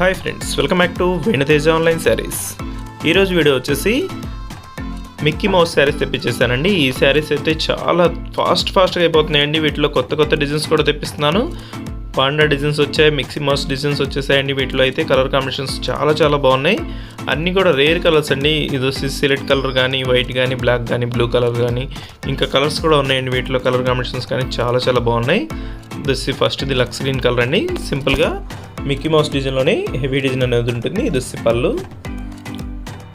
Hi friends, welcome back to వెను Teja online saris. ఈరోజు video వచ్చేసి మిక్కీ మౌస్ శారీస్ తెప్పించేసానండి. ఈ శారీస్ అయితే చాలా ఫాస్ట్గా అయిపోతున్నాయండి. వీటిలో కొత్త డిజైన్స్ కూడా తెప్పిస్తున్నాను. పాండా డిజైన్స్ వచ్చాయి, మిక్కీ మౌస్ డిజైన్స్ వచ్చేసాయండి. వీటిలో అయితే కలర్ కాంబినేషన్స్ చాలా బాగున్నాయి. అన్నీ కూడా రేర్ కలర్స్ అండి. ఇది వచ్చి సిలెక్ట్ కలర్ కానీ, వైట్ కానీ, బ్లాక్ కానీ, బ్లూ కలర్ కానీ, ఇంకా కలర్స్ కూడా ఉన్నాయండి. వీటిలో కలర్ కాంబినేషన్స్ కానీ చాలా బాగున్నాయి. ఇది ఫస్ట్ ఇది లక్స్ గ్రీన్ కలర్ అండి. సింపుల్గా మిక్కీ మౌస్ డిజైన్లోనే హెవీ డిజైన్ అనేది ఉంటుంది. ఇది వచ్చి పళ్ళు,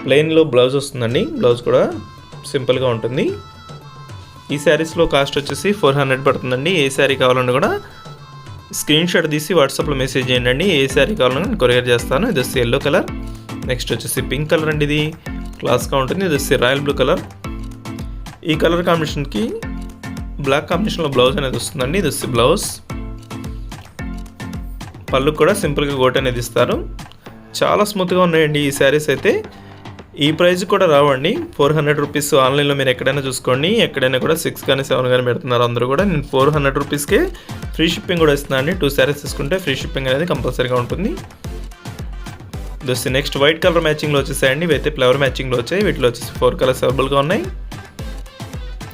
ప్లెయిన్లో బ్లౌజ్ వస్తుందండి. బ్లౌజ్ కూడా సింపుల్గా ఉంటుంది. ఈ శారీస్లో కాస్ట్ వచ్చేసి 400 పడుతుందండి. ఏ శారీ కావాలన్నా కూడా స్క్రీన్ షాట్ తీసి వాట్సాప్లో మెసేజ్ చేయండి. ఏ శారీ కావాలన్నా నేను కొరియర్ చేస్తాను. ఇది వచ్చి ఎల్లో కలర్. నెక్స్ట్ వచ్చేసి పింక్ కలర్ అండి. ఇది క్లాస్గా ఉంటుంది. ఇది వచ్చి రాయల్ బ్లూ కలర్. ఈ కలర్ కాంబినేషన్కి బ్లాక్ కాంబినేషన్లో బ్లౌజ్ అనేది వస్తుందండి. ఇది వచ్చి బ్లౌజ్. పళ్ళు కూడా సింపుల్గా గోట్ అనేది ఇస్తారు. చాలా స్మూత్గా ఉన్నాయండి ఈ శారీస్ అయితే. ఈ ప్రైస్ కూడా రావండి, 400 రూపీస్. ఆన్లైన్లో మీరు ఎక్కడైనా చూసుకోండి, ఎక్కడైనా కూడా 6 కానీ 7 కానీ పెడుతున్నారు అందరూ కూడా. నేను 400 రూపీస్కే ఫ్రీ షిప్పింగ్ కూడా ఇస్తున్నాను అండి. 2 శారీస్ తీసుకుంటే ఫ్రీ షిప్పింగ్ అనేది కంపల్సరీగా ఉంటుంది. ఇది నెక్స్ట్ వైట్ కలర్ మ్యాచింగ్లో వచ్చేసాయండి. ఇవైతే ఫ్లవర్ మ్యాచింగ్లో వచ్చాయి. వీటిలో వచ్చేసి 4 కలర్స్ అవైలబుల్గా ఉన్నాయి.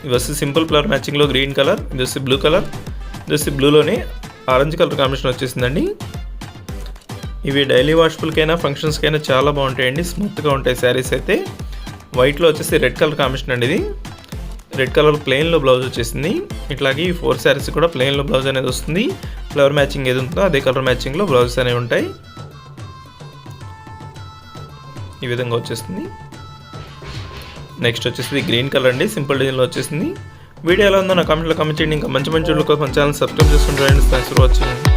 ఇవి వచ్చి సింపుల్ ఫ్లవర్ మ్యాచింగ్లో గ్రీన్ కలర్. ఇది వచ్చి బ్లూ కలర్. ఇది వచ్చి బ్లూలోనే ఆరెంజ్ కలర్ కాంబినేషన్ వచ్చేసిందండి. ఇవి డైలీ వాషబుల్కైనా ఫంక్షన్స్కైనా చాలా బాగుంటాయండి. స్మూత్గా ఉంటాయి శారీస్ అయితే. వైట్లో వచ్చేసి రెడ్ కలర్ కాంబినేషన్ అండి. ఇది రెడ్ కలర్ ప్లెయిన్లో బ్లౌజ్ వచ్చేసింది. ఇట్లాగే ఈ 4 శారీస్ కూడా ప్లెయిన్లో బ్లౌజ్ అనేది వస్తుంది. ఫ్లవర్ మ్యాచింగ్ ఏది ఉంటుందో అదే కలర్ మ్యాచింగ్లో బ్లౌజెస్ అనేవి ఉంటాయి. ఈ విధంగా వచ్చేస్తుంది. నెక్స్ట్ వచ్చేసి గ్రీన్ కలర్ అండి. సింపుల్ డిజైన్లో వచ్చేసింది. వీడియో ఎలా ఉందో నా కామెంట్లో కామెంట్ చేయండి. ఇంకా మంచి వీడియోల కోసం ఛానల్ సబ్స్క్రైబ్ చేసుకుంటారండి. Thanks for watching.